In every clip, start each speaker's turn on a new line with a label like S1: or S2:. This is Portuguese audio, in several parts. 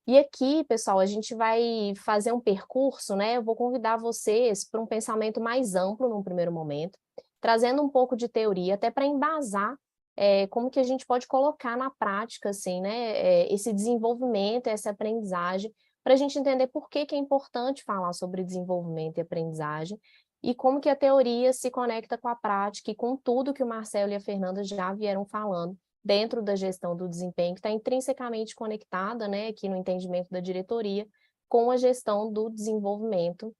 S1: E aqui, pessoal, a gente vai fazer um percurso, né? Eu vou convidar vocês para um pensamento mais amplo num primeiro momento, trazendo um pouco de teoria, até para embasar como que a gente pode colocar na prática, assim, né? Esse desenvolvimento, essa aprendizagem, para a gente entender por que que é importante falar sobre desenvolvimento e aprendizagem, e como que a teoria se conecta com a prática e com tudo que o Marcelo e a Fernanda já vieram falando dentro da gestão do desempenho, que está intrinsecamente conectada, né, aqui no entendimento da diretoria, com a gestão do desenvolvimento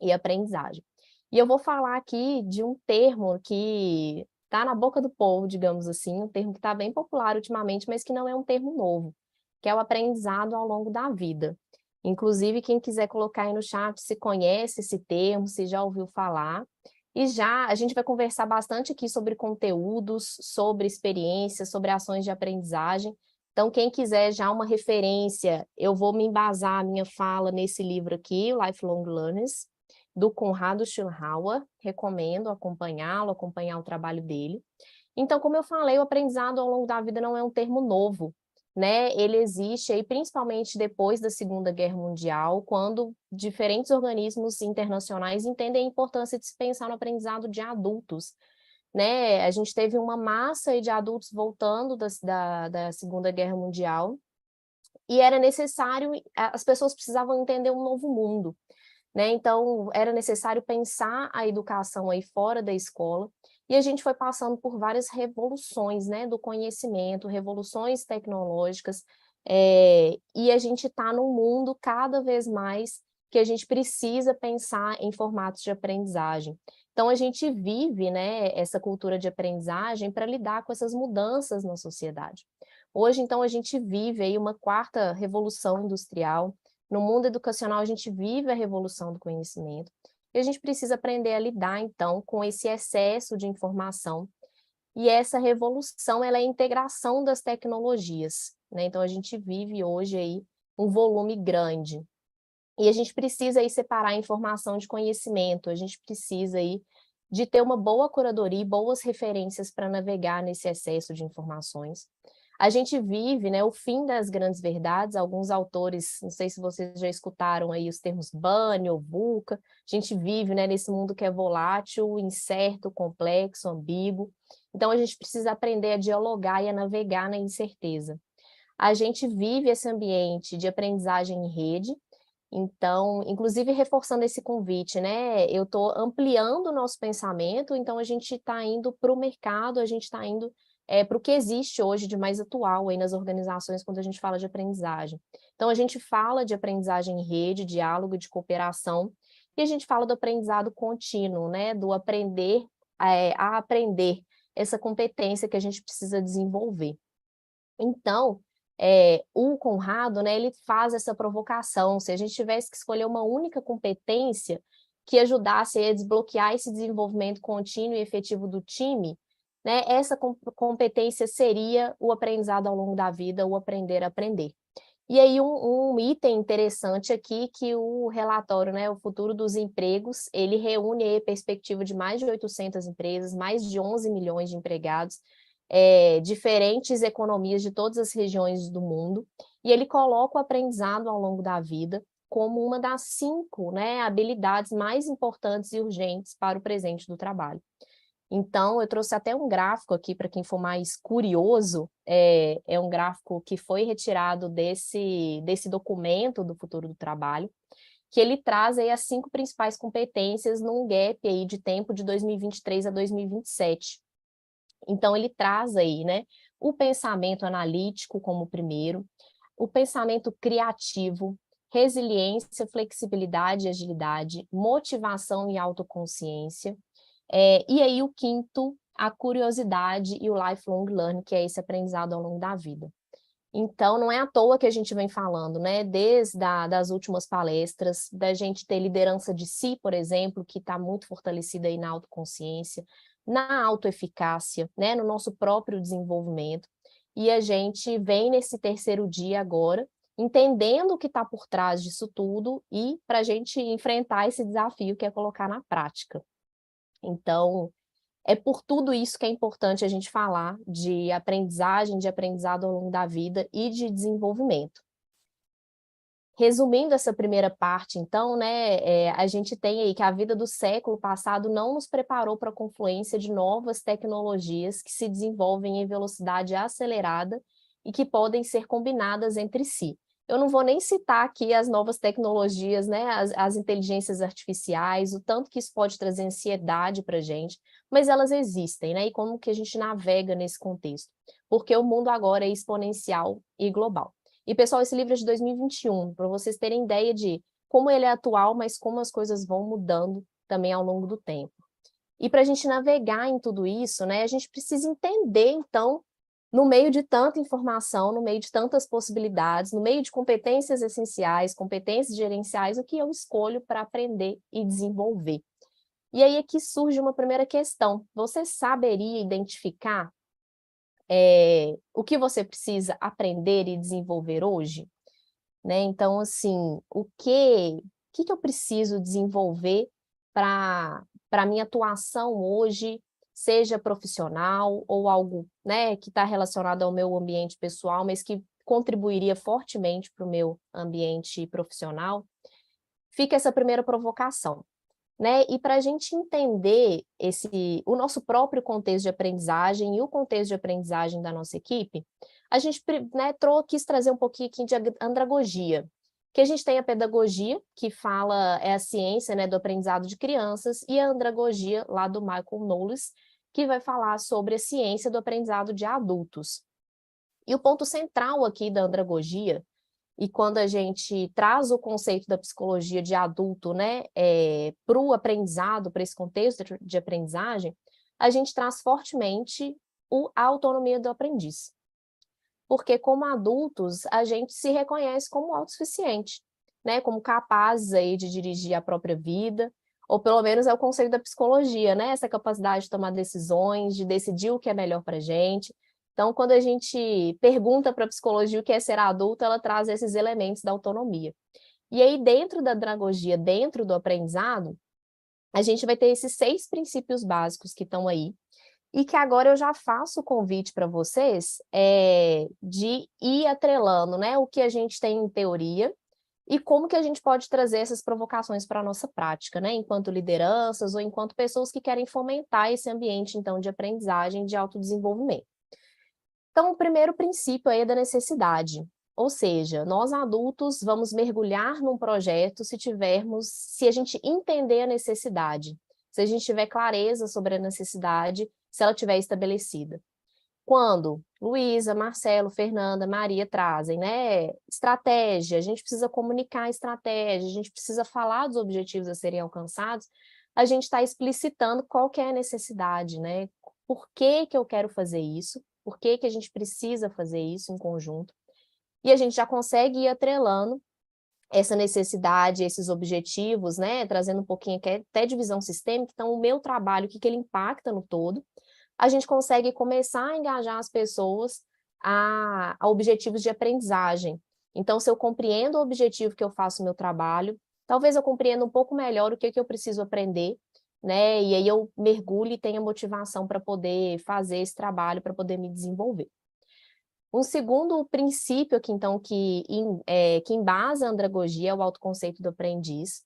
S1: e aprendizagem. E eu vou falar aqui de um termo que está na boca do povo, digamos assim, um termo que está bem popular ultimamente, mas que não é um termo novo, que é o aprendizado ao longo da vida. Inclusive, quem quiser colocar aí no chat se conhece esse termo, se já ouviu falar. E já a gente vai conversar bastante aqui sobre conteúdos, sobre experiências, sobre ações de aprendizagem. Então, quem quiser já uma referência, eu vou me embasar a minha fala nesse livro aqui, Lifelong Learners, do Conrado Schulhauer. Recomendo acompanhá-lo, acompanhar o trabalho dele. Então, como eu falei, o aprendizado ao longo da vida não é um termo novo, né? Ele existe aí principalmente depois da Segunda Guerra Mundial, quando diferentes organismos internacionais entendem a importância de se pensar no aprendizado de adultos, né? A gente teve uma massa de adultos voltando da Segunda Guerra Mundial e era necessário, as pessoas precisavam entender um novo mundo, né? Então, era necessário pensar a educação aí fora da escola, e a gente foi passando por várias revoluções, né, do conhecimento, revoluções tecnológicas, e a gente está num mundo cada vez mais que a gente precisa pensar em formatos de aprendizagem. Então, a gente vive, né, essa cultura de aprendizagem para lidar com essas mudanças na sociedade. Hoje, então, a gente vive aí uma quarta revolução industrial. No mundo educacional, a gente vive a revolução do conhecimento e a gente precisa aprender a lidar, então, com esse excesso de informação. E essa revolução, ela é a integração das tecnologias, né? Então, a gente vive hoje aí um volume grande. E a gente precisa aí separar a informação de conhecimento, a gente precisa aí de ter uma boa curadoria e boas referências para navegar nesse excesso de informações. A gente vive, né, o fim das grandes verdades, alguns autores, não sei se vocês já escutaram aí os termos BANI ou VUCA, a gente vive, né, nesse mundo que é volátil, incerto, complexo, ambíguo, então a gente precisa aprender a dialogar e a navegar na incerteza. A gente vive esse ambiente de aprendizagem em rede, então, inclusive reforçando esse convite, né, eu estou ampliando o nosso pensamento, então a gente está indo para o mercado, a gente está indo para o que existe hoje de mais atual aí nas organizações quando a gente fala de aprendizagem. Então, a gente fala de aprendizagem em rede, diálogo, de cooperação, e a gente fala do aprendizado contínuo, né, do aprender a aprender, essa competência que a gente precisa desenvolver. Então, o Conrado, né, ele faz essa provocação, se a gente tivesse que escolher uma única competência que ajudasse a desbloquear esse desenvolvimento contínuo e efetivo do time, né, essa competência seria o aprendizado ao longo da vida, o aprender a aprender. E aí um item interessante aqui que o relatório, né, o futuro dos empregos, ele reúne aí a perspectiva de mais de 800 empresas, mais de 11 milhões de empregados, diferentes economias de todas as regiões do mundo, e ele coloca o aprendizado ao longo da vida como uma das 5, né, habilidades mais importantes e urgentes para o presente do trabalho. Então, eu trouxe até um gráfico aqui para quem for mais curioso, é um gráfico que foi retirado desse documento do futuro do trabalho, que ele traz aí as 5 principais competências num gap aí de tempo de 2023 a 2027. Então, ele traz aí, né, o pensamento analítico como o primeiro, o pensamento criativo, resiliência, flexibilidade e agilidade, motivação e autoconsciência, e aí o quinto, a curiosidade e o lifelong learning, que é esse aprendizado ao longo da vida. Então, não é à toa que a gente vem falando, né, desde das últimas palestras, da gente ter liderança de si, por exemplo, que está muito fortalecida aí na autoconsciência, na autoeficácia, né, no nosso próprio desenvolvimento, e a gente vem nesse terceiro dia agora, entendendo o que está por trás disso tudo e para a gente enfrentar esse desafio que é colocar na prática. Então, É por tudo isso que é importante a gente falar de aprendizagem, de aprendizado ao longo da vida e de desenvolvimento. Resumindo essa primeira parte, então, né, a gente tem aí que a vida do século passado não nos preparou para a confluência de novas tecnologias que se desenvolvem em velocidade acelerada e que podem ser combinadas entre si. Eu não vou nem citar aqui as novas tecnologias, né, as inteligências artificiais, o tanto que isso pode trazer ansiedade para a gente, mas elas existem, né, e como que a gente navega nesse contexto? Porque o mundo agora é exponencial e global. E, pessoal, esse livro é de 2021, para vocês terem ideia de como ele é atual, mas como as coisas vão mudando também ao longo do tempo. E para a gente navegar em tudo isso, né, a gente precisa entender, então, no meio de tanta informação, no meio de tantas possibilidades, no meio de competências essenciais, competências gerenciais, o que eu escolho para aprender e desenvolver. E aí aqui surge uma primeira questão. Você saberia identificar o que você precisa aprender e desenvolver hoje? Né? Então, assim, o que eu preciso desenvolver para a minha atuação hoje, seja profissional ou algo, né, que está relacionado ao meu ambiente pessoal, mas que contribuiria fortemente para o meu ambiente profissional? Fica essa primeira provocação. Né? E para a gente entender o nosso próprio contexto de aprendizagem e o contexto de aprendizagem da nossa equipe, a gente, né, quis trazer um pouquinho aqui de andragogia, que a gente tem a pedagogia, que é a ciência, né, do aprendizado de crianças, e a andragogia, lá do Michael Knowles, que vai falar sobre a ciência do aprendizado de adultos. E o ponto central aqui da andragogia, e quando a gente traz o conceito da psicologia de adulto, né, para o aprendizado, para esse contexto de aprendizagem, a gente traz fortemente a autonomia do aprendiz. Porque, como adultos, a gente se reconhece como autossuficiente, né, como capazes aí de dirigir a própria vida, ou pelo menos é o conceito da psicologia, né, essa capacidade de tomar decisões, de decidir o que é melhor para a gente. Então, quando a gente pergunta para a psicologia o que é ser adulto, ela traz esses elementos da autonomia. E aí, dentro da andragogia, dentro do aprendizado, a gente vai ter esses 6 princípios básicos que estão aí, e que agora eu já faço o convite para vocês de ir atrelando, né, o que a gente tem em teoria e como que a gente pode trazer essas provocações para a nossa prática, né, enquanto lideranças ou enquanto pessoas que querem fomentar esse ambiente, então, de aprendizagem e de autodesenvolvimento. Então, o primeiro princípio aí é da necessidade, ou seja, nós adultos vamos mergulhar num projeto se a gente entender a necessidade, se a gente tiver clareza sobre a necessidade, se ela tiver estabelecida. Quando Luísa, Marcelo, Fernanda, Maria trazem, né, estratégia, a gente precisa comunicar a estratégia, a gente precisa falar dos objetivos a serem alcançados, a gente está explicitando qual que é a necessidade, né? Por que que eu quero fazer isso? Por que que a gente precisa fazer isso em conjunto? E a gente já consegue ir atrelando essa necessidade, esses objetivos, né, trazendo um pouquinho até de visão sistêmica. Então, o meu trabalho, o que que ele impacta no todo, a gente consegue começar a engajar as pessoas a objetivos de aprendizagem. Então, se eu compreendo o objetivo que eu faço no meu trabalho, talvez eu compreenda um pouco melhor o que que eu preciso aprender, né? E aí eu mergulho e tenha motivação para poder fazer esse trabalho, para poder me desenvolver. Um segundo princípio aqui, então, que embasa a andragogia é o autoconceito do aprendiz,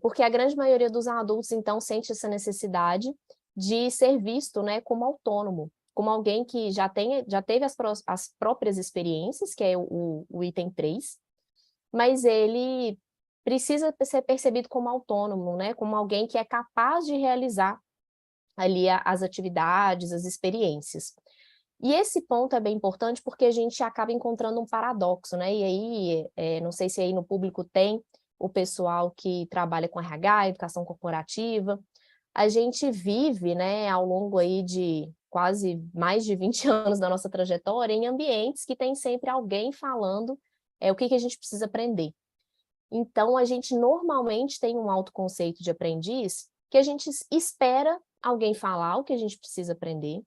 S1: porque a grande maioria dos adultos, então, sente essa necessidade de ser visto, né, como autônomo, como alguém que já teve as próprias experiências, que é o item 3, mas ele precisa ser percebido como autônomo, né, como alguém que é capaz de realizar ali as atividades, as experiências. E esse ponto é bem importante porque a gente acaba encontrando um paradoxo, né? E aí, não sei se aí no público tem o pessoal que trabalha com RH, educação corporativa. A gente vive, né, ao longo aí de quase mais de 20 anos da nossa trajetória, em ambientes que tem sempre alguém falando o que que a gente precisa aprender. Então, a gente normalmente tem um autoconceito de aprendiz que a gente espera alguém falar o que a gente precisa aprender,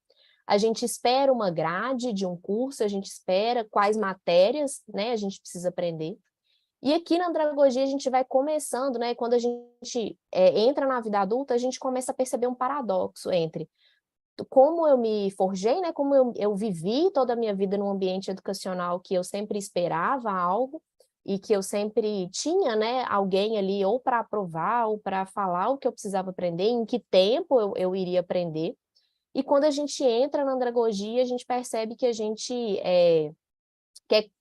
S1: a gente espera uma grade de um curso, a gente espera quais matérias, né, a gente precisa aprender, E aqui na andragogia a gente vai começando, né, quando a gente entra na vida adulta, a gente começa a perceber um paradoxo entre como eu me forjei, né, como eu vivi toda a minha vida num ambiente educacional que eu sempre esperava algo, e que eu sempre tinha, né, alguém ali ou para aprovar ou para falar o que eu precisava aprender, em que tempo eu iria aprender. E quando a gente entra na andragogia, a gente percebe que a gente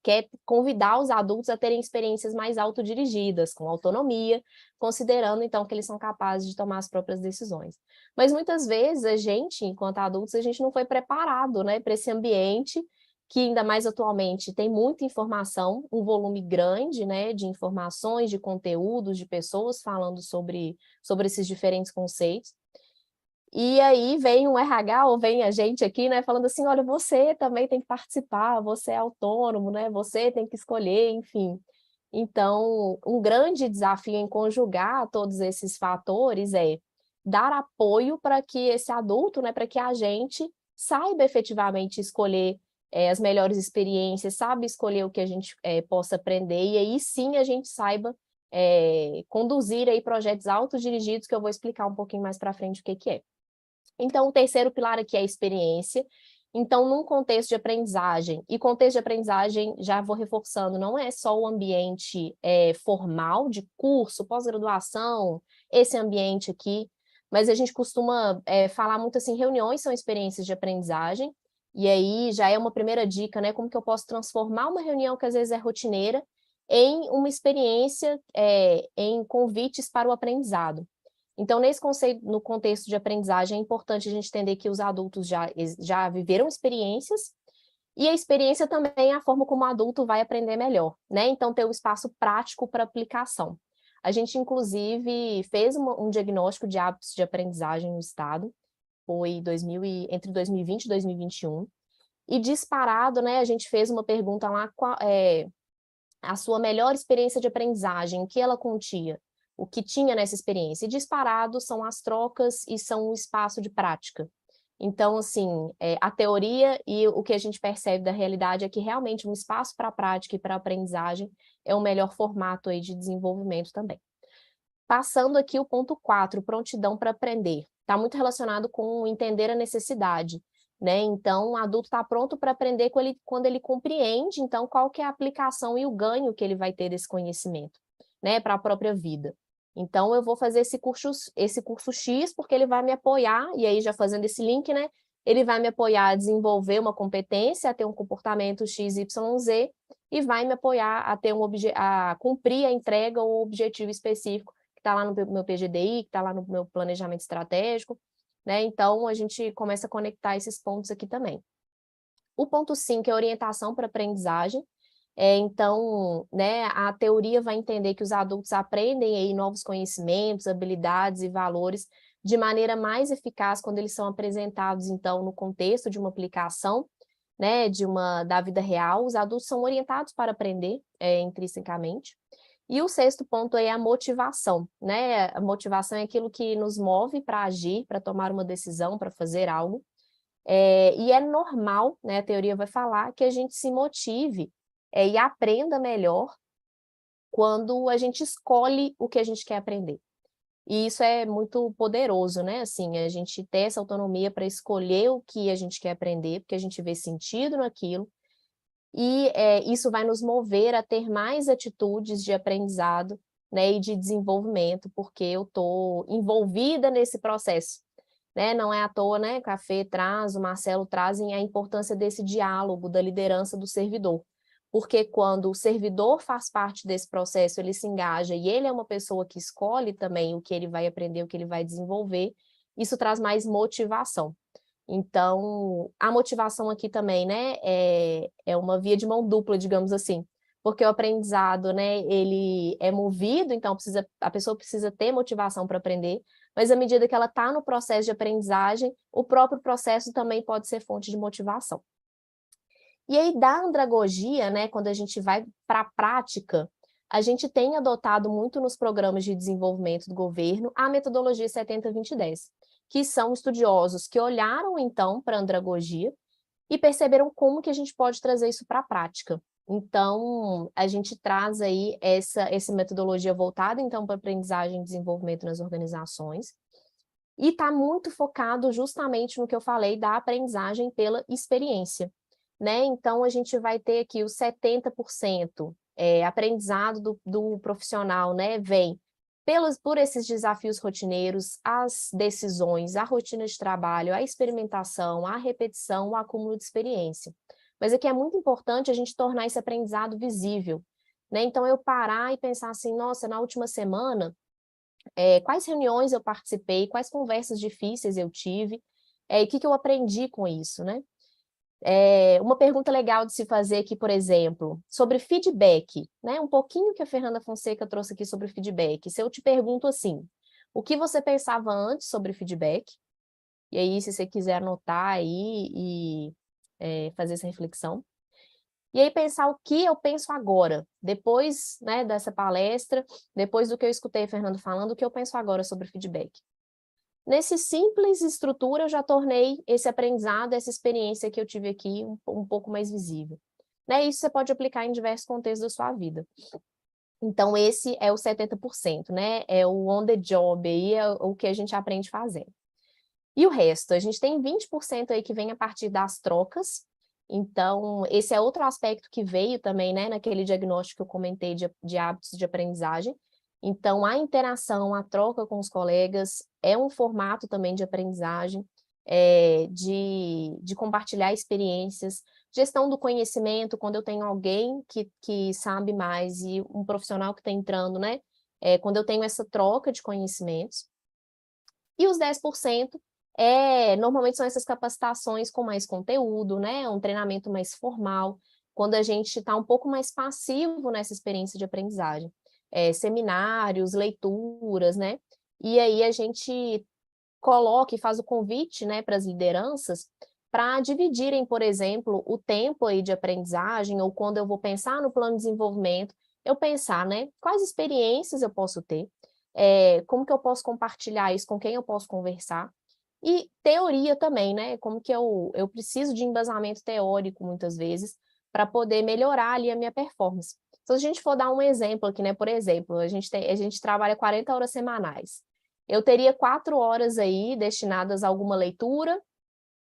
S1: quer convidar os adultos a terem experiências mais autodirigidas, com autonomia, considerando então que eles são capazes de tomar as próprias decisões. Mas muitas vezes a gente, enquanto adultos, a gente não foi preparado, né, para esse ambiente que ainda mais atualmente tem muita informação, um volume grande, né, de informações, de conteúdos, de pessoas falando sobre esses diferentes conceitos. E aí vem um RH ou vem a gente aqui, né, falando assim: "Olha, você também tem que participar, você é autônomo, né, você tem que escolher", enfim. Então, um grande desafio em conjugar todos esses fatores é dar apoio para que esse adulto, né, para que a gente saiba efetivamente escolher, as melhores experiências, sabe escolher o que a gente, possa aprender, e aí sim a gente saiba, conduzir aí projetos autodirigidos, que eu vou explicar um pouquinho mais para frente o que que é. Então, o terceiro pilar aqui é a experiência. Então, num contexto de aprendizagem, e contexto de aprendizagem, já vou reforçando, não é só o ambiente formal, de curso, pós-graduação, esse ambiente aqui, mas a gente costuma falar muito assim, reuniões são experiências de aprendizagem, e aí já é uma primeira dica, né, como que eu posso transformar uma reunião que às vezes é rotineira, em uma experiência, em convites para o aprendizado. Então, nesse conceito, no contexto de aprendizagem, é importante a gente entender que os adultos já viveram experiências, e a experiência também é a forma como o adulto vai aprender melhor, né? Então, ter o espaço prático para aplicação. A gente, inclusive, fez um diagnóstico de hábitos de aprendizagem no Estado, foi entre 2020 e 2021, e disparado, né, a gente fez uma pergunta lá, a sua melhor experiência de aprendizagem, o que ela continha? O que tinha nessa experiência? E disparado são as trocas e são o espaço de prática. Então, assim, a teoria e o que a gente percebe da realidade é que realmente um espaço para prática e para aprendizagem é o melhor formato aí de desenvolvimento também. Passando aqui o ponto 4, prontidão para aprender. Está muito relacionado com entender a necessidade, né? Então, o adulto está pronto para aprender quando ele compreende, então, qual que é a aplicação e o ganho que ele vai ter desse conhecimento, né, para a própria vida. Então, eu vou fazer esse curso X porque ele vai me apoiar, e aí já fazendo esse link, né, ele vai me apoiar a desenvolver uma competência, a ter um comportamento XYZ, e vai me apoiar a ter a cumprir a entrega ou objetivo específico está lá no meu PGDI, que está lá no meu planejamento estratégico, né? Então, a gente começa a conectar esses pontos aqui também. O ponto 5 é orientação para aprendizagem. Então, né, a teoria vai entender que os adultos aprendem aí novos conhecimentos, habilidades e valores de maneira mais eficaz quando eles são apresentados, então, no contexto de uma aplicação, né, da vida real. Os adultos são orientados para aprender intrinsecamente. E o sexto ponto é a motivação, né? A motivação é aquilo que nos move para agir, para tomar uma decisão, para fazer algo. E é normal, né? A teoria vai falar que a gente se motive e aprenda melhor quando a gente escolhe o que a gente quer aprender. E isso é muito poderoso, né? Assim, a gente ter essa autonomia para escolher o que a gente quer aprender, porque a gente vê sentido naquilo, e isso vai nos mover a ter mais atitudes de aprendizado, né, e de desenvolvimento, porque eu estou envolvida nesse processo, né? Não é à toa, né, que a Fê traz, o Marcelo trazem a importância desse diálogo, da liderança do servidor, porque quando o servidor faz parte desse processo, ele se engaja e ele é uma pessoa que escolhe também o que ele vai aprender, o que ele vai desenvolver, isso traz mais motivação. Então, a motivação aqui também, né, é uma via de mão dupla, digamos assim, porque o aprendizado, né, ele é movido, então a pessoa precisa ter motivação para aprender, mas à medida que ela está no processo de aprendizagem, o próprio processo também pode ser fonte de motivação. E aí, da andragogia, né, quando a gente vai para a prática, a gente tem adotado muito nos programas de desenvolvimento do governo a metodologia 70-20-10, que são estudiosos que olharam, então, para a andragogia e perceberam como que a gente pode trazer isso para a prática. Então, a gente traz aí essa metodologia voltada, então, para aprendizagem e desenvolvimento nas organizações, e está muito focado justamente no que eu falei da aprendizagem pela experiência, né? Então, a gente vai ter aqui os 70% aprendizado do profissional, né? Vem por esses desafios rotineiros, as decisões, a rotina de trabalho, a experimentação, a repetição, o acúmulo de experiência. Mas aqui é muito importante a gente tornar esse aprendizado visível, né? Então, eu parar e pensar assim, nossa, na última semana, quais reuniões eu participei, quais conversas difíceis eu tive, e o que eu aprendi com isso, né? Uma pergunta legal de se fazer aqui, por exemplo, sobre feedback, né? Um pouquinho que a Fernanda Fonseca trouxe aqui sobre feedback. Se eu te pergunto assim, o que você pensava antes sobre feedback? E aí, se você quiser anotar aí e fazer essa reflexão. E aí pensar o que eu penso agora, depois, né, dessa palestra, depois do que eu escutei a Fernanda falando, o que eu penso agora sobre feedback. Nesse simples estrutura, eu já tornei esse aprendizado, essa experiência que eu tive aqui um pouco mais visível. Né? Isso você pode aplicar em diversos contextos da sua vida. Então, esse é o 70%, né? É o on the job, aí é o que a gente aprende fazendo. E o resto? A gente tem 20% aí que vem a partir das trocas. Então, esse é outro aspecto que veio também, né, naquele diagnóstico que eu comentei de hábitos de aprendizagem. Então, a interação, a troca com os colegas é um formato também de aprendizagem, de compartilhar experiências, gestão do conhecimento, quando eu tenho alguém que sabe mais e um profissional que está entrando, né? Quando eu tenho essa troca de conhecimentos. E os 10% normalmente são essas capacitações com mais conteúdo, né? Um treinamento mais formal, quando a gente está um pouco mais passivo nessa experiência de aprendizagem. Seminários, leituras, né? E aí a gente coloca e faz o convite, né, para as lideranças para dividirem, por exemplo, o tempo aí de aprendizagem, ou quando eu vou pensar no plano de desenvolvimento, eu pensar, né, quais experiências eu posso ter, como que eu posso compartilhar isso, com quem eu posso conversar, e teoria também, né, como que eu preciso de embasamento teórico, muitas vezes, para poder melhorar ali a minha performance. Se a gente for dar um exemplo aqui, né, por exemplo, a gente trabalha 40 horas semanais. Eu teria 4 horas aí destinadas a alguma leitura,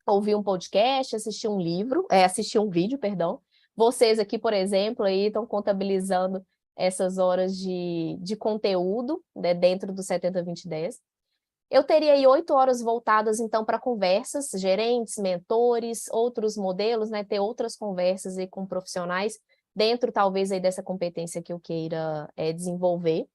S1: ouvir um podcast, assistir um vídeo, perdão. Vocês aqui, por exemplo, aí estão contabilizando essas horas de conteúdo, né, dentro do 70-20-10. Eu teria aí 8 horas voltadas, então, para conversas, gerentes, mentores, outros modelos, né, ter outras conversas aí com profissionais, dentro, talvez, aí dessa competência que eu queira desenvolver.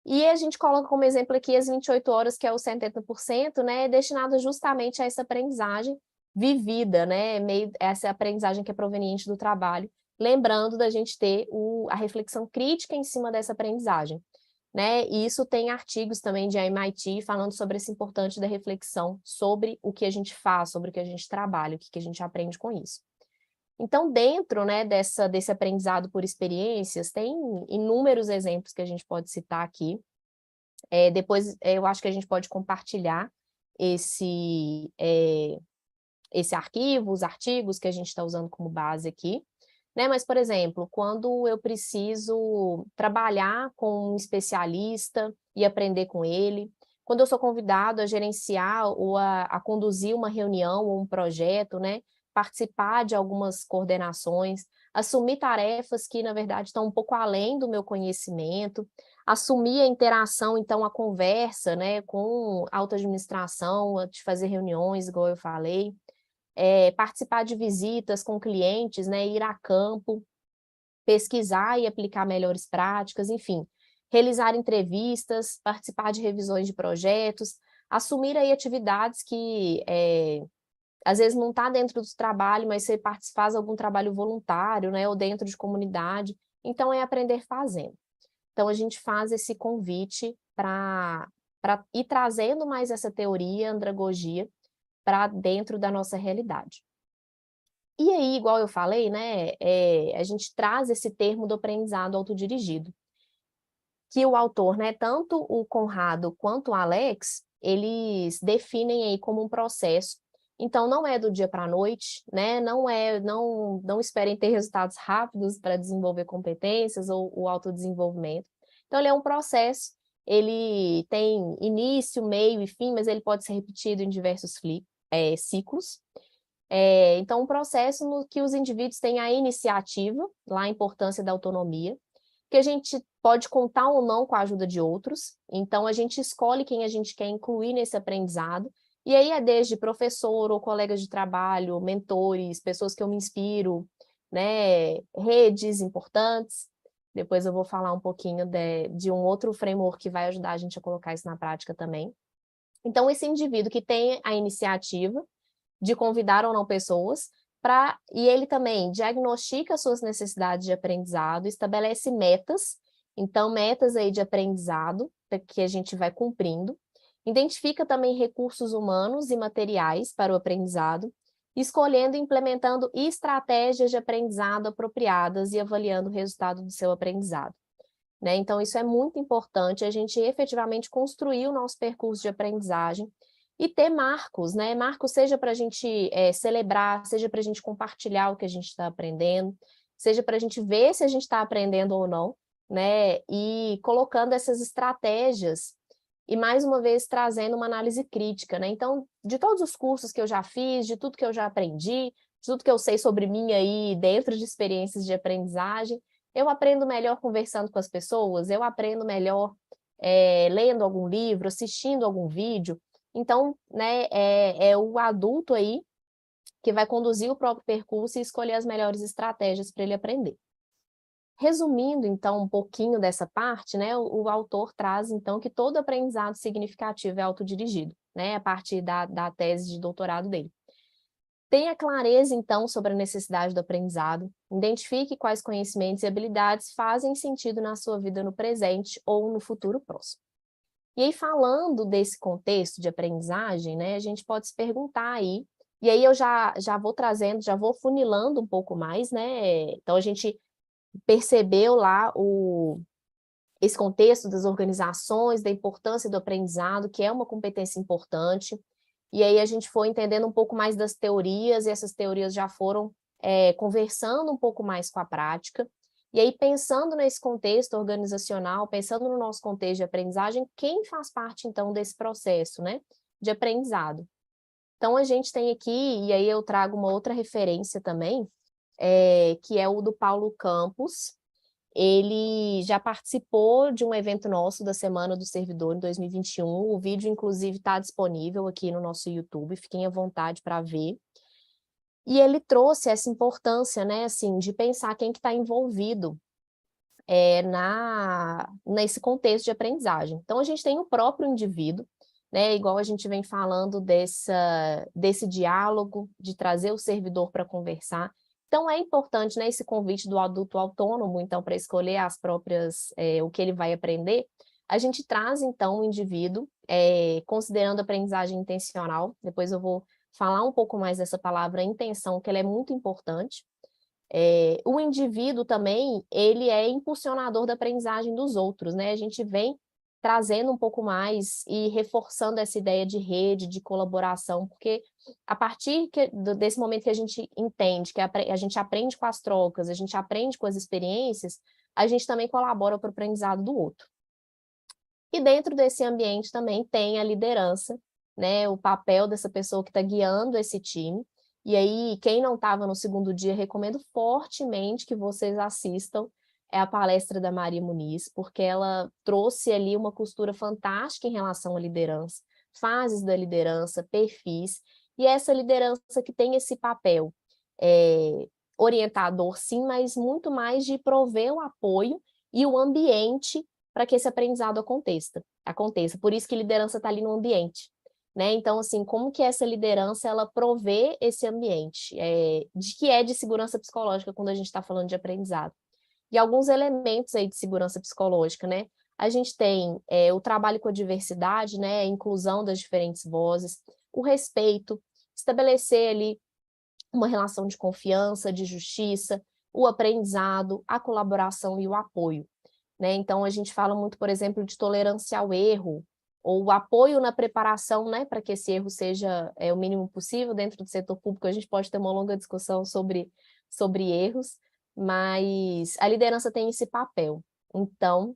S1: E a gente coloca como exemplo aqui as 28 horas, que é o 70%, né, destinado justamente a essa aprendizagem vivida, né, essa aprendizagem que é proveniente do trabalho, lembrando da gente ter a reflexão crítica em cima dessa aprendizagem, né, e isso tem artigos também de MIT falando sobre esse importante da reflexão sobre o que a gente faz, sobre o que a gente trabalha, o que a gente aprende com isso. Então, dentro, né, desse aprendizado por experiências, tem inúmeros exemplos que a gente pode citar aqui. Depois, eu acho que a gente pode compartilhar esse arquivo, os artigos que a gente está usando como base aqui. Né? Mas, por exemplo, quando eu preciso trabalhar com um especialista e aprender com ele, quando eu sou convidado a gerenciar ou a conduzir uma reunião ou um projeto, né? Participar de algumas coordenações, assumir tarefas que, na verdade, estão um pouco além do meu conhecimento, assumir a interação, então, a conversa, né, com a autoadministração, de fazer reuniões, igual eu falei, participar de visitas com clientes, né, ir a campo, pesquisar e aplicar melhores práticas, enfim, realizar entrevistas, participar de revisões de projetos, assumir aí atividades que às vezes não está dentro do trabalho, mas você faz algum trabalho voluntário, né, ou dentro de comunidade, então é aprender fazendo. Então a gente faz esse convite para ir trazendo mais essa teoria, andragogia, para dentro da nossa realidade. E aí, igual eu falei, né, a gente traz esse termo do aprendizado autodirigido, que o autor, né, tanto o Conrado quanto o Alex, eles definem aí como um processo Então, não é do dia para a noite, né? Não esperem ter resultados rápidos para desenvolver competências ou o autodesenvolvimento. Então, ele é um processo, ele tem início, meio e fim, mas ele pode ser repetido em diversos ciclos. Então, um processo no que os indivíduos têm a iniciativa, lá a importância da autonomia, que a gente pode contar ou não com a ajuda de outros, então a gente escolhe quem a gente quer incluir nesse aprendizado, e aí é desde professor ou colegas de trabalho, mentores, pessoas que eu me inspiro, né, redes importantes. Depois eu vou falar um pouquinho de um outro framework que vai ajudar a gente a colocar isso na prática também. Então, esse indivíduo que tem a iniciativa de convidar ou não pessoas, e ele também diagnostica suas necessidades de aprendizado, estabelece metas, então metas aí de aprendizado, que a gente vai cumprindo, identifica também recursos humanos e materiais para o aprendizado, escolhendo e implementando estratégias de aprendizado apropriadas e avaliando o resultado do seu aprendizado. Né? Então, isso é muito importante, a gente efetivamente construir o nosso percurso de aprendizagem e ter marcos, né? Marcos seja para a gente celebrar, seja para a gente compartilhar o que a gente está aprendendo, seja para a gente ver se a gente está aprendendo ou não, né? E colocando essas estratégias e, mais uma vez, trazendo uma análise crítica, né? Então, de todos os cursos que eu já fiz, de tudo que eu já aprendi, de tudo que eu sei sobre mim aí dentro de experiências de aprendizagem, eu aprendo melhor conversando com as pessoas, eu aprendo melhor lendo algum livro, assistindo algum vídeo. Então, né, é o adulto aí que vai conduzir o próprio percurso e escolher as melhores estratégias para ele aprender. Resumindo, então, um pouquinho dessa parte, né, o autor traz, então, que todo aprendizado significativo é autodirigido, né, a partir da tese de doutorado dele. Tenha clareza, então, sobre a necessidade do aprendizado, identifique quais conhecimentos e habilidades fazem sentido na sua vida no presente ou no futuro próximo. E aí, falando desse contexto de aprendizagem, né, a gente pode se perguntar aí, e aí eu já vou trazendo, já vou funilando um pouco mais, né, então a gente percebeu lá esse contexto das organizações, da importância do aprendizado, que é uma competência importante, e aí a gente foi entendendo um pouco mais das teorias, e essas teorias já foram conversando um pouco mais com a prática, e aí pensando nesse contexto organizacional, pensando no nosso contexto de aprendizagem, quem faz parte então desse processo, né, de aprendizado? Então a gente tem aqui, e aí eu trago uma outra referência também, que é o do Paulo Campos. Ele já participou de um evento nosso da Semana do Servidor em 2021, o vídeo inclusive está disponível aqui no nosso YouTube, fiquem à vontade para ver. E ele trouxe essa importância, né, assim, de pensar quem que está envolvido nesse contexto de aprendizagem. Então a gente tem o próprio indivíduo, né, igual a gente vem falando desse diálogo, de trazer o servidor para conversar. Então é importante, né, esse convite do adulto autônomo, então, para escolher as próprias, o que ele vai aprender, a gente traz, então, o indivíduo, considerando a aprendizagem intencional, depois eu vou falar um pouco mais dessa palavra intenção, que ela é muito importante. O indivíduo também, ele é impulsionador da aprendizagem dos outros, né? A gente vem trazendo um pouco mais e reforçando essa ideia de rede, de colaboração, porque a partir desse momento que a gente entende, que a gente aprende com as trocas, a gente aprende com as experiências, a gente também colabora para o aprendizado do outro. E dentro desse ambiente também tem a liderança, né, o papel dessa pessoa que está guiando esse time. E aí, quem não estava no segundo dia, recomendo fortemente que vocês assistam a palestra da Maria Muniz, porque ela trouxe ali uma costura fantástica em relação à liderança, fases da liderança, perfis, e essa liderança que tem esse papel orientador, sim, mas muito mais de prover o apoio e o ambiente para que esse aprendizado aconteça. Por isso que liderança está ali no ambiente. Né? Então, assim, como que essa liderança ela provê esse ambiente de segurança psicológica quando a gente está falando de aprendizado? E alguns elementos aí de segurança psicológica, né? A gente tem o trabalho com a diversidade, né? A inclusão das diferentes vozes, o respeito, estabelecer ali uma relação de confiança, de justiça, o aprendizado, a colaboração e o apoio. Né? Então, a gente fala muito, por exemplo, de tolerância ao erro, ou o apoio na preparação, né, para que esse erro seja o mínimo possível. Dentro do setor público, a gente pode ter uma longa discussão sobre erros, mas a liderança tem esse papel. Então,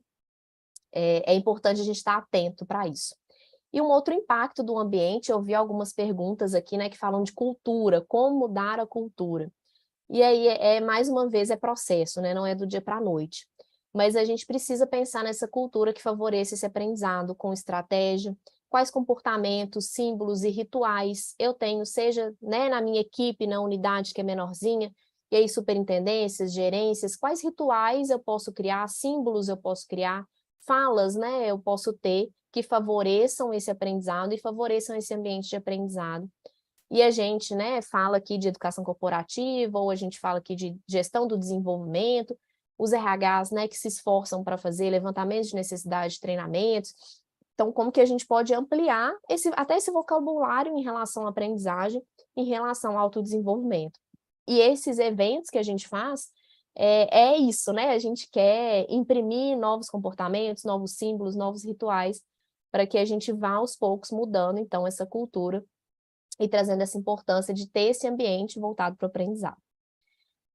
S1: é importante a gente estar atento para isso. E um outro impacto do ambiente, eu vi algumas perguntas aqui, né, que falam de cultura, como mudar a cultura. E aí, mais uma vez, é processo, né, não é do dia para a noite. Mas a gente precisa pensar nessa cultura que favoreça esse aprendizado com estratégia, quais comportamentos, símbolos e rituais eu tenho, seja, né, na minha equipe, na unidade que é menorzinha, e aí superintendências, gerências, quais rituais eu posso criar, símbolos eu posso criar, falas, né, eu posso ter que favoreçam esse aprendizado e favoreçam esse ambiente de aprendizado. E a gente, né, fala aqui de educação corporativa, ou a gente fala aqui de gestão do desenvolvimento, os RHs, né, que se esforçam para fazer levantamentos de necessidade de treinamentos. Então, como que a gente pode ampliar até esse vocabulário em relação à aprendizagem, em relação ao autodesenvolvimento? E esses eventos que a gente faz, é isso, né? A gente quer imprimir novos comportamentos, novos símbolos, novos rituais, para que a gente vá aos poucos mudando, então, essa cultura e trazendo essa importância de ter esse ambiente voltado para o aprendizado.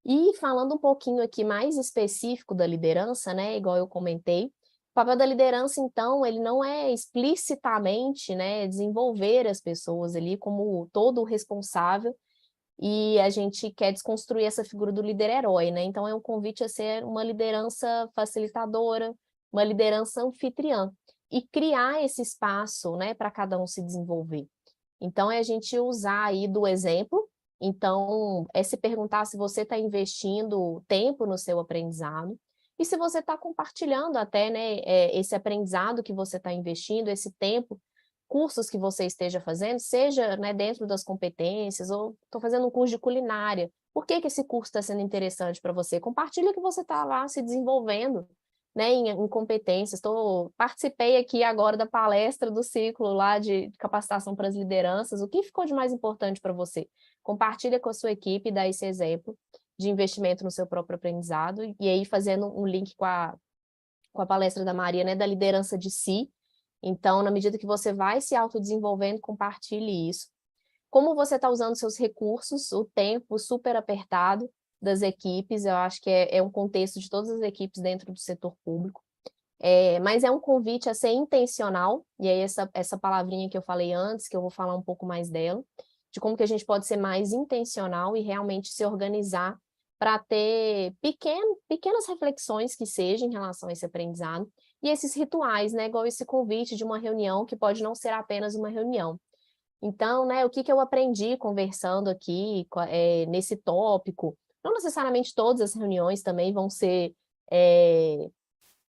S1: E falando um pouquinho aqui mais específico da liderança, né, igual eu comentei, o papel da liderança, então, ele não é explicitamente, né, desenvolver as pessoas ali como todo responsável, e a gente quer desconstruir essa figura do líder-herói, né? Então é um convite a ser uma liderança facilitadora, uma liderança anfitriã, e criar esse espaço, né, para cada um se desenvolver. Então, é a gente usar aí do exemplo. Então, é se perguntar se você está investindo tempo no seu aprendizado e se você está compartilhando até, né, esse aprendizado que você está investindo, esse tempo, cursos que você esteja fazendo, seja, né, dentro das competências, ou estou fazendo um curso de culinária. Por que esse curso está sendo interessante para você? Compartilha que você está lá se desenvolvendo, né, em competências. Participei aqui agora da palestra do ciclo lá de capacitação para as lideranças. O que ficou de mais importante para você? Compartilha com a sua equipe, dá esse exemplo de investimento no seu próprio aprendizado, e aí fazendo um link com a palestra da Maria, né, da liderança de si. Então, na medida que você vai se autodesenvolvendo, compartilhe isso. Como você está usando seus recursos, o tempo super apertado das equipes, eu acho que é um contexto de todas as equipes dentro do setor público, mas é um convite a ser intencional, e aí essa palavrinha que eu falei antes, que eu vou falar um pouco mais dela, de como que a gente pode ser mais intencional e realmente se organizar para ter pequenas reflexões que sejam em relação a esse aprendizado, e esses rituais, né, igual esse convite de uma reunião, que pode não ser apenas uma reunião. Então, né, o que eu aprendi conversando aqui nesse tópico? Não necessariamente todas as reuniões também vão ser,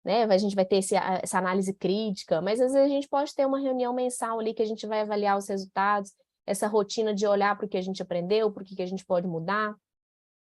S1: né, a gente vai ter essa análise crítica, mas às vezes a gente pode ter uma reunião mensal ali que a gente vai avaliar os resultados, essa rotina de olhar para o que a gente aprendeu, para o que a gente pode mudar.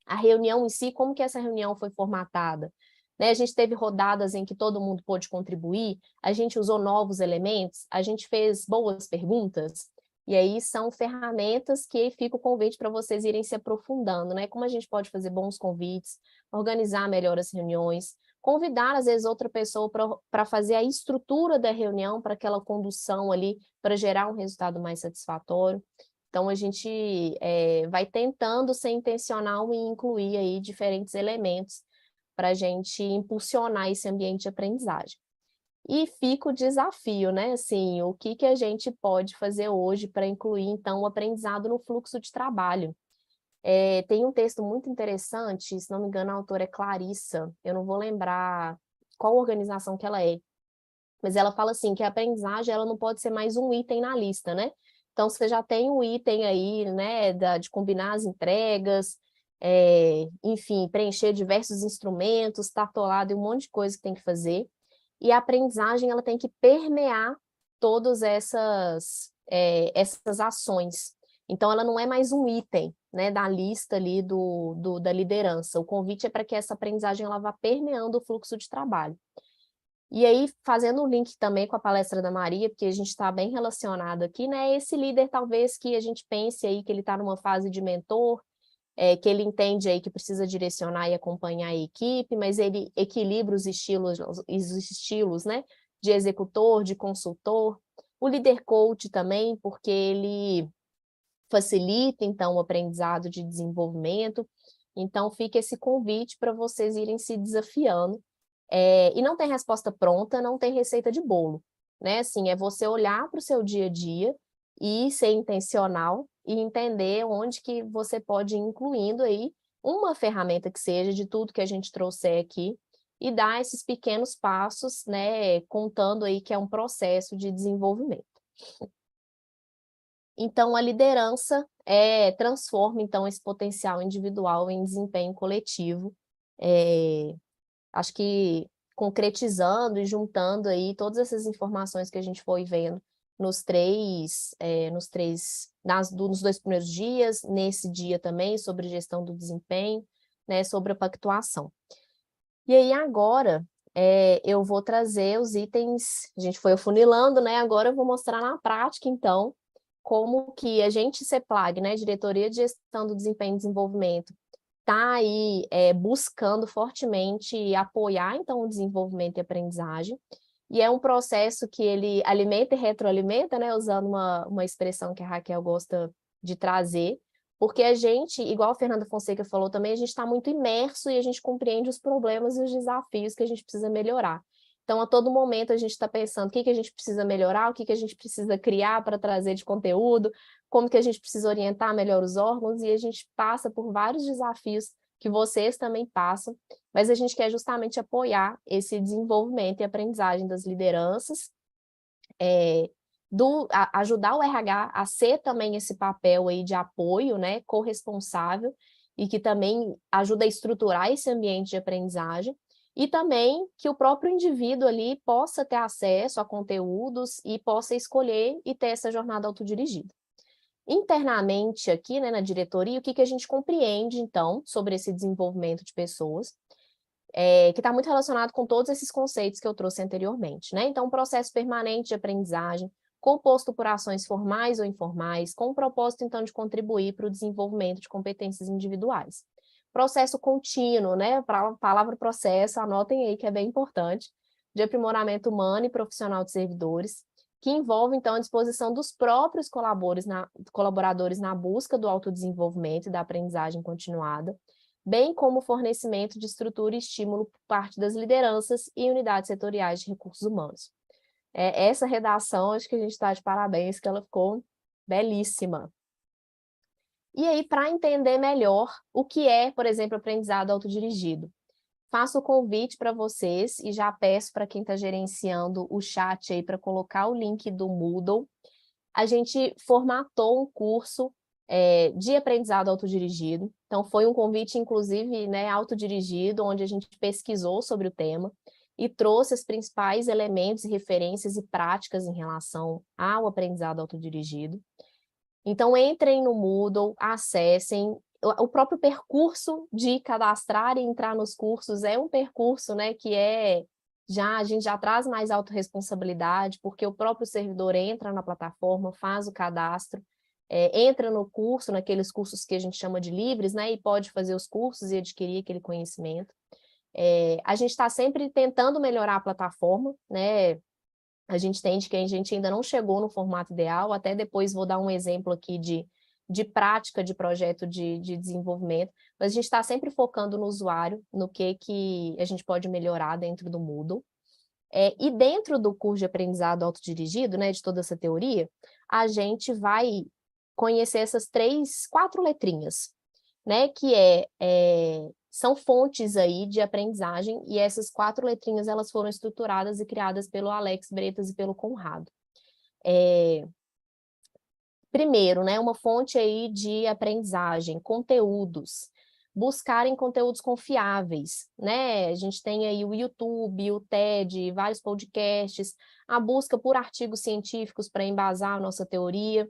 S1: A reunião em si, como que essa reunião foi formatada? Né, a gente teve rodadas em que todo mundo pôde contribuir, a gente usou novos elementos, a gente fez boas perguntas, e aí são ferramentas que fica o convite para vocês irem se aprofundando, né? Como a gente pode fazer bons convites, organizar melhor as reuniões, convidar, às vezes, outra pessoa para fazer a estrutura da reunião, para aquela condução ali, para gerar um resultado mais satisfatório. Então, a gente vai tentando ser intencional e incluir aí diferentes elementos para a gente impulsionar esse ambiente de aprendizagem. E fica o desafio, né? Assim, o que a gente pode fazer hoje para incluir, então, o aprendizado no fluxo de trabalho? Tem um texto muito interessante, se não me engano, a autora é Clarissa, eu não vou lembrar qual organização que ela é, mas ela fala assim, que a aprendizagem ela não pode ser mais um item na lista, né? Então, você já tem um item aí, né, de combinar as entregas, enfim, preencher diversos instrumentos, estar atolado em um monte de coisa que tem que fazer, e a aprendizagem ela tem que permear todas essas ações. Então, ela não é mais um item, né, da lista ali da liderança. O convite é para que essa aprendizagem ela vá permeando o fluxo de trabalho. E aí, fazendo um link também com a palestra da Maria, porque a gente está bem relacionado aqui, né? Esse líder, talvez, que a gente pense aí que ele está numa fase de mentor, que ele entende aí que precisa direcionar e acompanhar a equipe, mas ele equilibra os estilos, né? De executor, de consultor. O Líder Coach também, porque ele facilita, então, o aprendizado de desenvolvimento. Então, fica esse convite para vocês irem se desafiando. E não tem resposta pronta, não tem receita de bolo, né? Assim, é você olhar para o seu dia a dia e ser intencional e entender onde que você pode ir incluindo aí uma ferramenta que seja de tudo que a gente trouxer aqui e dar esses pequenos passos, né? Contando aí que é um processo de desenvolvimento. Então, a liderança transforma, então, esse potencial individual em desempenho coletivo. Acho que concretizando e juntando aí todas essas informações que a gente foi vendo nos dois primeiros dias, nesse dia também, sobre gestão do desempenho, né, sobre a pactuação. E aí, agora, eu vou trazer os itens, a gente foi afunilando, né? Agora eu vou mostrar na prática, então, como que a gente, CEPLAG, né, Diretoria de Gestão do Desempenho e Desenvolvimento, está aí buscando fortemente apoiar, então, o desenvolvimento e aprendizagem, e é um processo que ele alimenta e retroalimenta, né, usando uma expressão que a Raquel gosta de trazer, porque a gente, igual a Fernanda Fonseca falou também, a gente está muito imerso e a gente compreende os problemas e os desafios que a gente precisa melhorar. Então, a todo momento, a gente está pensando o que a gente precisa melhorar, o que a gente precisa criar para trazer de conteúdo, como que a gente precisa orientar melhor os órgãos, e a gente passa por vários desafios que vocês também passam, mas a gente quer justamente apoiar esse desenvolvimento e aprendizagem das lideranças, ajudar o RH a ser também esse papel aí de apoio, né, corresponsável, e que também ajuda a estruturar esse ambiente de aprendizagem, e também que o próprio indivíduo ali possa ter acesso a conteúdos e possa escolher e ter essa jornada autodirigida. Internamente aqui, né, na diretoria, o que a gente compreende, então, sobre esse desenvolvimento de pessoas, que está muito relacionado com todos esses conceitos que eu trouxe anteriormente, né? Então, um processo permanente de aprendizagem, composto por ações formais ou informais, com o propósito, então, de contribuir para o desenvolvimento de competências individuais. Processo contínuo, né? Para a palavra processo, anotem aí que é bem importante, de aprimoramento humano e profissional de servidores, que envolve, então, a disposição dos próprios colaboradores na busca do autodesenvolvimento e da aprendizagem continuada, bem como o fornecimento de estrutura e estímulo por parte das lideranças e unidades setoriais de recursos humanos. Essa redação, acho que a gente está de parabéns, que ela ficou belíssima. E aí, para entender melhor o que é, por exemplo, aprendizado autodirigido, faço o convite para vocês e já peço para quem está gerenciando o chat aí para colocar o link do Moodle. A gente formatou um curso de aprendizado autodirigido. Então, foi um convite, inclusive, né, autodirigido, onde a gente pesquisou sobre o tema e trouxe os principais elementos, referências e práticas em relação ao aprendizado autodirigido. Então, entrem no Moodle, acessem. O próprio percurso de cadastrar e entrar nos cursos é um percurso, né, que a gente já traz mais autorresponsabilidade, porque o próprio servidor entra na plataforma, faz o cadastro, entra no curso, naqueles cursos que a gente chama de livres, né, e pode fazer os cursos e adquirir aquele conhecimento. A gente está sempre tentando melhorar a plataforma, né? A gente entende que a gente ainda não chegou no formato ideal, até depois vou dar um exemplo aqui de prática de projeto de desenvolvimento, mas a gente está sempre focando no usuário, no que a gente pode melhorar dentro do Moodle. E dentro do curso de aprendizado autodirigido, né, de toda essa teoria, a gente vai conhecer essas 4 letrinhas, né, que são fontes aí de aprendizagem, e essas 4 letrinhas elas foram estruturadas e criadas pelo Alex Bretas e pelo Conrado. Primeiro, né, uma fonte aí de aprendizagem, conteúdos, buscarem conteúdos confiáveis, né? A gente tem aí o YouTube, o TED, vários podcasts, a busca por artigos científicos para embasar a nossa teoria,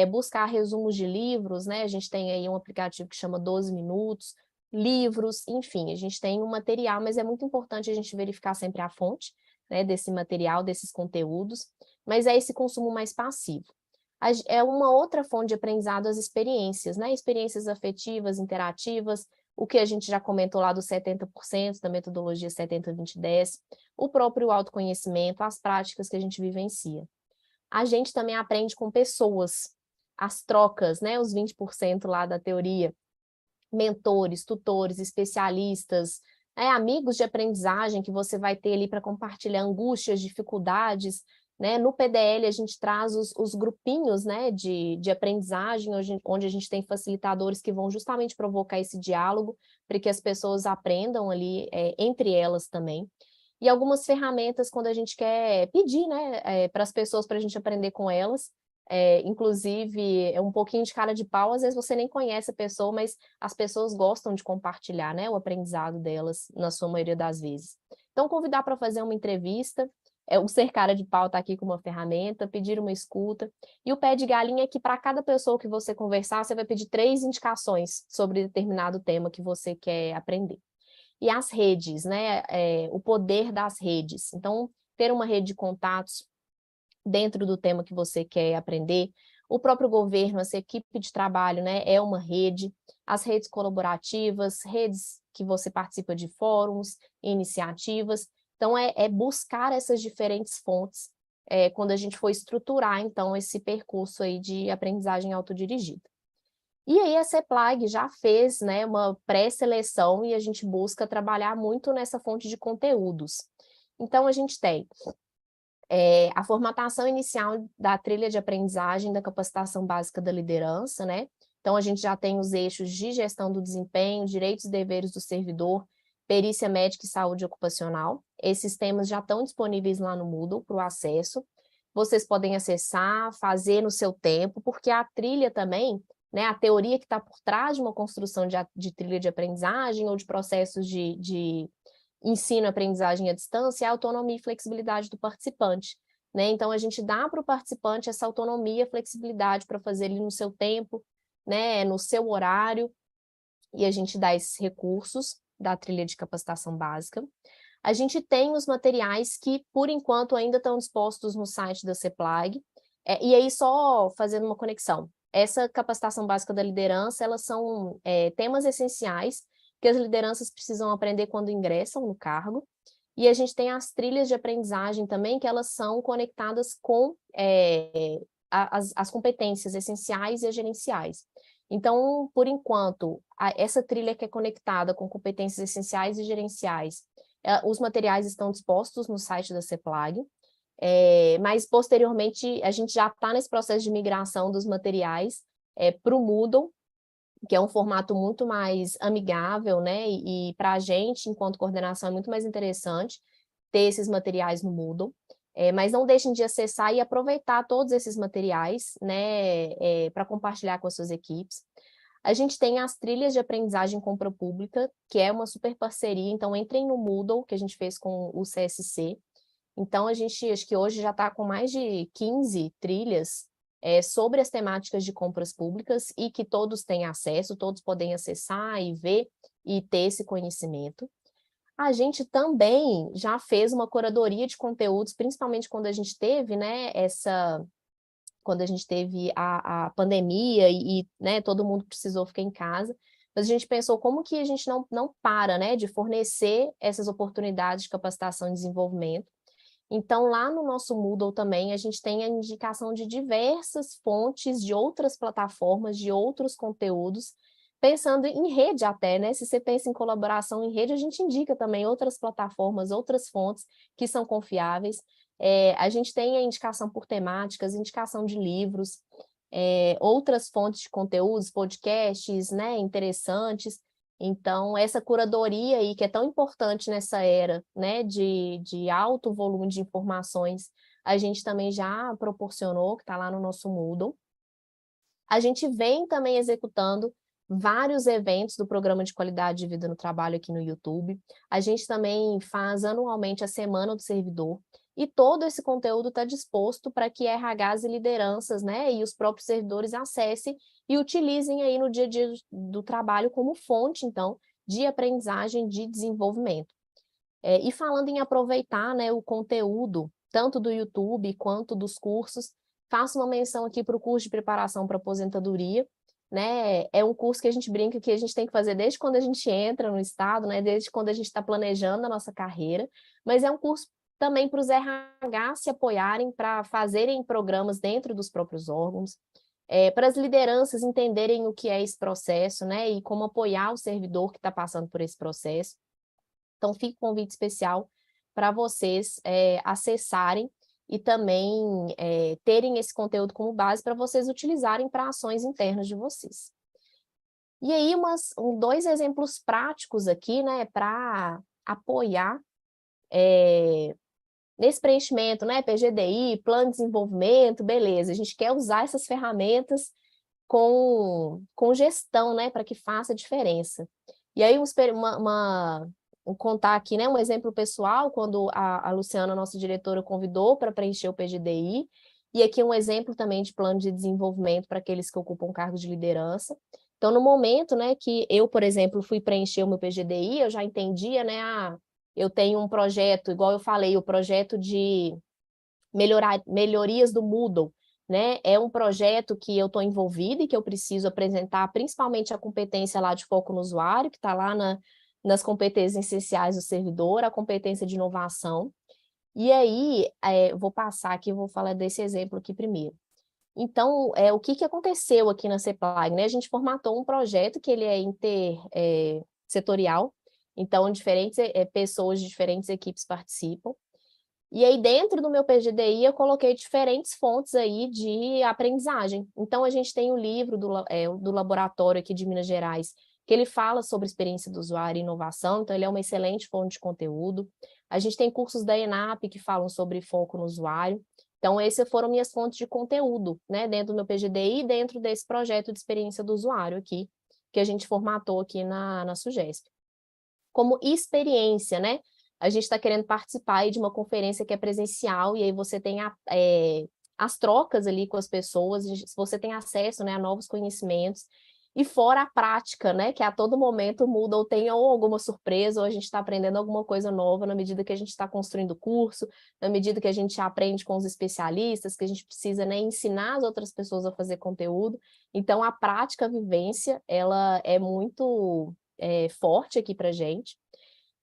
S1: buscar resumos de livros, né? A gente tem aí um aplicativo que chama 12 Minutos, livros, enfim, a gente tem um material, mas é muito importante a gente verificar sempre a fonte, né, desse material, desses conteúdos, mas é esse consumo mais passivo. É uma outra fonte de aprendizado as experiências, né? Experiências afetivas, interativas, o que a gente já comentou lá dos 70%, da metodologia 70-20-10, o próprio autoconhecimento, as práticas que a gente vivencia. A gente também aprende com pessoas, as trocas, né, os 20% lá da teoria, mentores, tutores, especialistas, amigos de aprendizagem que você vai ter ali para compartilhar angústias, dificuldades, né? No PDL a gente traz os grupinhos, né, de aprendizagem, onde a gente tem facilitadores que vão justamente provocar esse diálogo, para que as pessoas aprendam ali entre elas também. E algumas ferramentas quando a gente quer pedir, né, para as pessoas, para a gente aprender com elas, inclusive, é um pouquinho de cara de pau, às vezes você nem conhece a pessoa, mas as pessoas gostam de compartilhar, né, o aprendizado delas, na sua maioria das vezes. Então, convidar para fazer uma entrevista, o ser cara de pau está aqui com uma ferramenta, pedir uma escuta, e o pé de galinha é que para cada pessoa que você conversar, você vai pedir 3 indicações sobre determinado tema que você quer aprender. E as redes, né, o poder das redes. Então, ter uma rede de contatos dentro do tema que você quer aprender, o próprio governo, essa equipe de trabalho, né, é uma rede, as redes colaborativas, redes que você participa de fóruns, iniciativas, então é buscar essas diferentes fontes quando a gente for estruturar, então, esse percurso aí de aprendizagem autodirigida. E aí a CEPLAG já fez, né, uma pré-seleção e a gente busca trabalhar muito nessa fonte de conteúdos. Então, a gente tem a formatação inicial da trilha de aprendizagem da capacitação básica da liderança, né? Então, a gente já tem os eixos de gestão do desempenho, direitos e deveres do servidor, perícia médica e saúde ocupacional. Esses temas já estão disponíveis lá no Moodle para o acesso. Vocês podem acessar, fazer no seu tempo, porque a trilha também, né, a teoria que está por trás de uma construção de trilha de aprendizagem ou de processos de ensino, aprendizagem à distância, é a autonomia e flexibilidade do participante, né? Então, a gente dá para o participante essa autonomia, flexibilidade para fazer ele no seu tempo, né, no seu horário, e a gente dá esses recursos da trilha de capacitação básica. A gente tem os materiais que, por enquanto, ainda estão dispostos no site da CEPLAG, e aí só fazendo uma conexão. Essa capacitação básica da liderança, elas são temas essenciais que as lideranças precisam aprender quando ingressam no cargo, e a gente tem as trilhas de aprendizagem também, que elas são conectadas com as competências essenciais e as gerenciais. Então, por enquanto, essa trilha que é conectada com competências essenciais e gerenciais, os materiais estão dispostos no site da CEPLAG, mas posteriormente a gente já está nesse processo de migração dos materiais para o Moodle, que é um formato muito mais amigável, né? E para a gente, enquanto coordenação, é muito mais interessante ter esses materiais no Moodle. Mas não deixem de acessar e aproveitar todos esses materiais, né, para compartilhar com as suas equipes. A gente tem as trilhas de aprendizagem compra pública, que é uma super parceria, então entrem no Moodle, que a gente fez com o CSC. Então, a gente, acho que hoje já está com mais de 15 trilhas sobre as temáticas de compras públicas e que todos têm acesso, todos podem acessar e ver e ter esse conhecimento. A gente também já fez uma curadoria de conteúdos, principalmente quando a gente teve, né, quando a gente teve a pandemia né, todo mundo precisou ficar em casa, mas a gente pensou como que a gente não para, né, de fornecer essas oportunidades de capacitação e desenvolvimento. Então, lá no nosso Moodle também, a gente tem a indicação de diversas fontes de outras plataformas, de outros conteúdos, pensando em rede até, né? Se você pensa em colaboração em rede, a gente indica também outras plataformas, outras fontes que são confiáveis. A gente tem a indicação por temáticas, indicação de livros, outras fontes de conteúdos, podcasts, né, interessantes. Então, essa curadoria aí, que é tão importante nessa era, né, de alto volume de informações, a gente também já proporcionou, que está lá no nosso Moodle. A gente vem também executando vários eventos do Programa de Qualidade de Vida no Trabalho aqui no YouTube. A gente também faz anualmente a Semana do Servidor, e todo esse conteúdo está disposto para que RHs e lideranças, né, e os próprios servidores acessem e utilizem aí no dia a dia do trabalho como fonte, então, de aprendizagem, de desenvolvimento. E falando em aproveitar, né, o conteúdo, tanto do YouTube quanto dos cursos, faço uma menção aqui para o curso de preparação para aposentadoria, né? É um curso que a gente brinca que a gente tem que fazer desde quando a gente entra no Estado, né? Desde quando a gente está planejando a nossa carreira, mas é um curso também para os RH se apoiarem para fazerem programas dentro dos próprios órgãos, para as lideranças entenderem o que é esse processo, né, e como apoiar o servidor que está passando por esse processo. Então, fica um convite especial para vocês acessarem e também terem esse conteúdo como base para vocês utilizarem para ações internas de vocês. E aí, dois exemplos práticos aqui, né, para apoiar nesse preenchimento, né, PGDI, plano de desenvolvimento, beleza, a gente quer usar essas ferramentas com gestão, né, para que faça diferença. E aí, vou contar aqui, né, um exemplo pessoal, quando a Luciana, nossa diretora, convidou para preencher o PGDI, e aqui um exemplo também de plano de desenvolvimento para aqueles que ocupam cargos de liderança. Então, no momento, né, que eu, por exemplo, fui preencher o meu PGDI, eu já entendia, né, eu tenho um projeto, igual eu falei, o projeto de melhorias do Moodle, né? É um projeto que eu estou envolvida e que eu preciso apresentar principalmente a competência lá de foco no usuário, que está lá nas competências essenciais do servidor, a competência de inovação. E aí, vou passar aqui, vou falar desse exemplo aqui primeiro. Então, o que aconteceu aqui na CEPLAG, né? A gente formatou um projeto que ele é intersetorial, então diferentes pessoas de diferentes equipes participam. E aí, dentro do meu PGDI, eu coloquei diferentes fontes aí de aprendizagem. Então, a gente tem o livro do laboratório aqui de Minas Gerais, que ele fala sobre experiência do usuário e inovação, então ele é uma excelente fonte de conteúdo. A gente tem cursos da ENAP que falam sobre foco no usuário. Então, essas foram minhas fontes de conteúdo, né, dentro do meu PGDI e dentro desse projeto de experiência do usuário aqui, que a gente formatou aqui na SUGESP. Como experiência, né? A gente está querendo participar aí de uma conferência que é presencial, e aí você tem as trocas ali com as pessoas, você tem acesso, né, a novos conhecimentos, e fora a prática, né, que a todo momento muda, ou tem ou alguma surpresa, ou a gente está aprendendo alguma coisa nova na medida que a gente está construindo o curso, na medida que a gente aprende com os especialistas, que a gente precisa, né, ensinar as outras pessoas a fazer conteúdo. Então, a prática, a vivência, ela é muito forte aqui para a gente.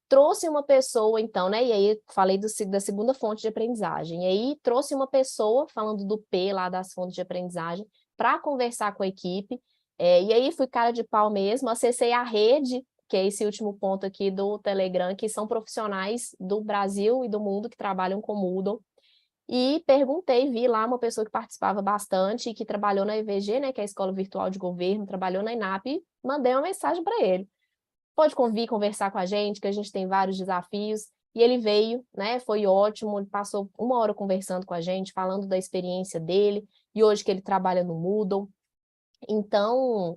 S1: Trouxe uma pessoa, então, né? E aí falei da segunda fonte de aprendizagem. E aí trouxe uma pessoa, falando do P lá das fontes de aprendizagem, para conversar com a equipe. E aí fui cara de pau mesmo, acessei a rede, que é esse último ponto aqui do Telegram, que são profissionais do Brasil e do mundo que trabalham com Moodle. E perguntei, vi lá uma pessoa que participava bastante e que trabalhou na EVG, né, que é a Escola Virtual de Governo, trabalhou na INAP, e mandei uma mensagem para ele. Pode vir conversar com a gente, que a gente tem vários desafios. E ele veio, né? Foi ótimo, ele passou 1 hora conversando com a gente, falando da experiência dele, e hoje que ele trabalha no Moodle. Então,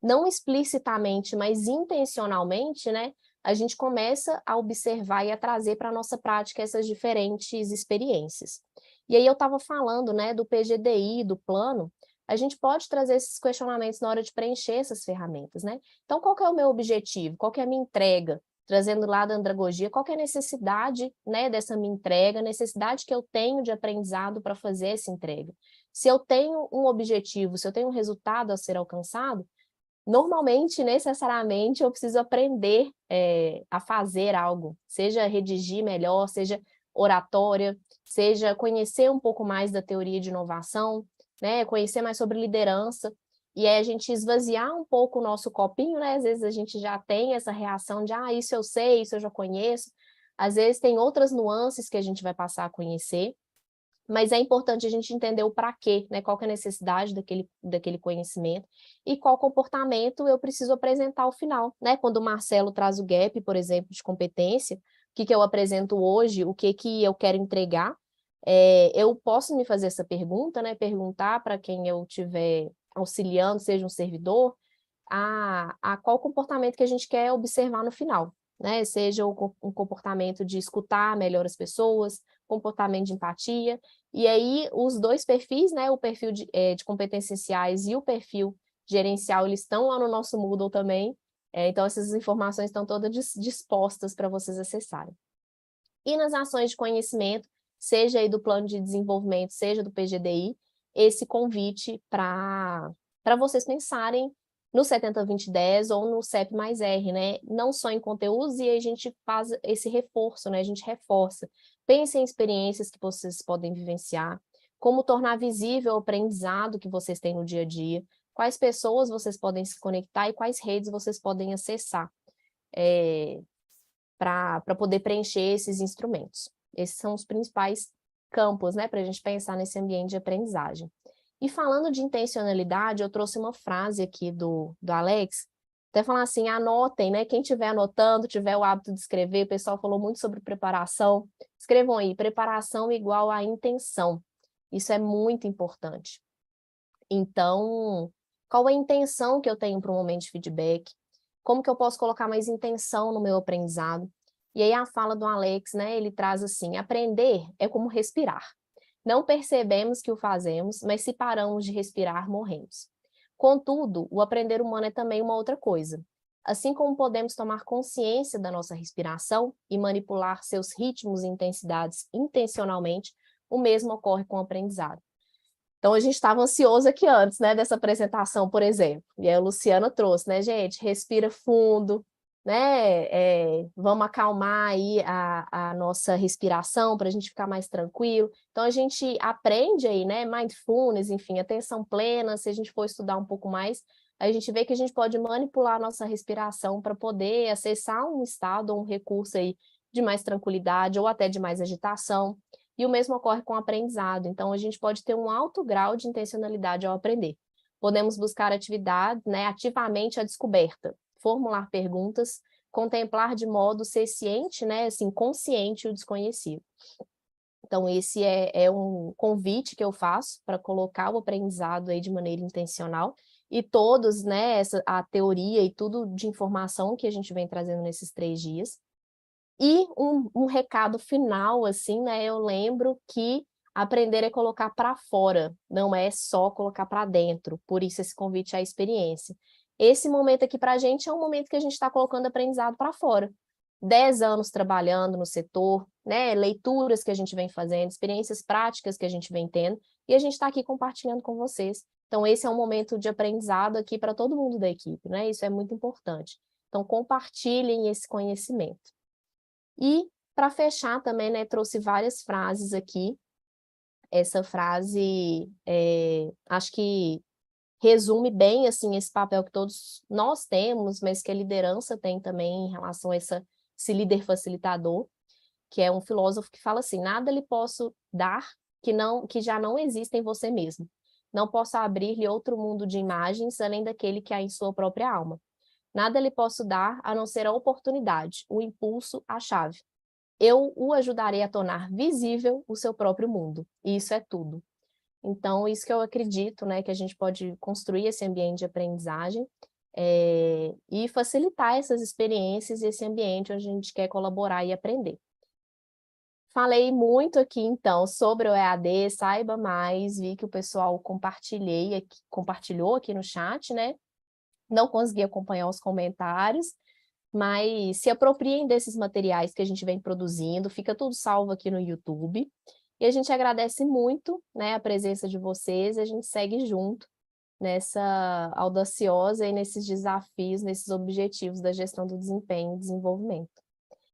S1: não explicitamente, mas intencionalmente, né? A gente começa a observar e a trazer para a nossa prática essas diferentes experiências. E aí eu estava falando, né, do PGDI, do plano, a gente pode trazer esses questionamentos na hora de preencher essas ferramentas, né? Então, qual que é o meu objetivo? Qual que é a minha entrega? Trazendo lá da andragogia, qual que é a necessidade, né, dessa minha entrega, a necessidade que eu tenho de aprendizado para fazer essa entrega? Se eu tenho um objetivo, se eu tenho um resultado a ser alcançado, normalmente, necessariamente, eu preciso aprender a fazer algo, seja redigir melhor, seja oratória, seja conhecer um pouco mais da teoria de inovação, né, conhecer mais sobre liderança, e aí a gente esvaziar um pouco o nosso copinho, né, às vezes a gente já tem essa reação de, isso eu sei, isso eu já conheço, às vezes tem outras nuances que a gente vai passar a conhecer, mas é importante a gente entender o para quê, né, qual que é a necessidade daquele conhecimento e qual comportamento eu preciso apresentar ao final, né, quando o Marcelo traz o gap, por exemplo, de competência, o que eu apresento hoje, o que eu quero entregar, eu posso me fazer essa pergunta, né, perguntar para quem eu estiver auxiliando, seja um servidor, a qual comportamento que a gente quer observar no final, né, seja um comportamento de escutar melhor as pessoas, comportamento de empatia, e aí os dois perfis, né, o perfil de competências essenciais e o perfil gerencial, eles estão lá no nosso Moodle também, então essas informações estão todas dispostas para vocês acessarem. E nas ações de conhecimento, seja aí do plano de desenvolvimento, seja do PGDI, esse convite para vocês pensarem no 70-20-10 ou no CEP mais R, né? Não só em conteúdos, e a gente faz esse reforço, né? A gente reforça. Pense em experiências que vocês podem vivenciar, como tornar visível o aprendizado que vocês têm no dia a dia, quais pessoas vocês podem se conectar e quais redes vocês podem acessar para poder preencher esses instrumentos. Esses são os principais campos, né, para a gente pensar nesse ambiente de aprendizagem. E falando de intencionalidade, eu trouxe uma frase aqui do Alex, até falar assim, anotem, né, quem estiver anotando, tiver o hábito de escrever, o pessoal falou muito sobre preparação, escrevam aí, preparação igual a intenção. Isso é muito importante. Então, qual é a intenção que eu tenho para um momento de feedback? Como que eu posso colocar mais intenção no meu aprendizado? E aí a fala do Alex, né, ele traz assim, aprender é como respirar. Não percebemos que o fazemos, mas se paramos de respirar, morremos. Contudo, o aprender humano é também uma outra coisa. Assim como podemos tomar consciência da nossa respiração e manipular seus ritmos e intensidades intencionalmente, o mesmo ocorre com o aprendizado. Então, a gente estava ansioso aqui antes, né, dessa apresentação, por exemplo. E aí a Luciana trouxe, né, gente, respira fundo, né, vamos acalmar aí a nossa respiração para a gente ficar mais tranquilo. Então, a gente aprende aí, né, mindfulness, enfim, atenção plena, se a gente for estudar um pouco mais, a gente vê que a gente pode manipular a nossa respiração para poder acessar um estado ou um recurso aí de mais tranquilidade ou até de mais agitação. E o mesmo ocorre com o aprendizado. Então, a gente pode ter um alto grau de intencionalidade ao aprender. Podemos buscar atividades, né, ativamente a descoberta, formular perguntas, contemplar de modo ser ciente, né, assim, consciente o desconhecido. Então, esse é um convite que eu faço para colocar o aprendizado aí de maneira intencional. E todos, né, a teoria e tudo de informação que a gente vem trazendo nesses 3 dias. E um recado final, assim, né? Eu lembro que aprender é colocar para fora, não é só colocar para dentro. Por isso, esse convite à experiência. Esse momento aqui para a gente é um momento que a gente está colocando aprendizado para fora. 10 anos trabalhando no setor, né? Leituras que a gente vem fazendo, experiências práticas que a gente vem tendo, e a gente está aqui compartilhando com vocês. Então, esse é um momento de aprendizado aqui para todo mundo da equipe, né? Isso é muito importante. Então, compartilhem esse conhecimento. E, para fechar também, né, trouxe várias frases aqui. Essa frase, acho que resume bem, assim, esse papel que todos nós temos, mas que a liderança tem também em relação a esse líder facilitador, que é um filósofo que fala assim, nada lhe posso dar que já não existe em você mesmo. Não posso abrir-lhe outro mundo de imagens, além daquele que há em sua própria alma. Nada lhe posso dar, a não ser a oportunidade, o impulso, a chave. Eu o ajudarei a tornar visível o seu próprio mundo. E isso é tudo. Então, isso que eu acredito, né, que a gente pode construir esse ambiente de aprendizagem e facilitar essas experiências e esse ambiente onde a gente quer colaborar e aprender. Falei muito aqui, então, sobre o EAD, saiba mais, vi que o pessoal compartilhou aqui no chat, né? Não consegui acompanhar os comentários, mas se apropriem desses materiais que a gente vem produzindo, fica tudo salvo aqui no YouTube. E a gente agradece muito, né, a presença de vocês, e a gente segue junto nessa audaciosa e nesses desafios, nesses objetivos da gestão do desempenho e desenvolvimento.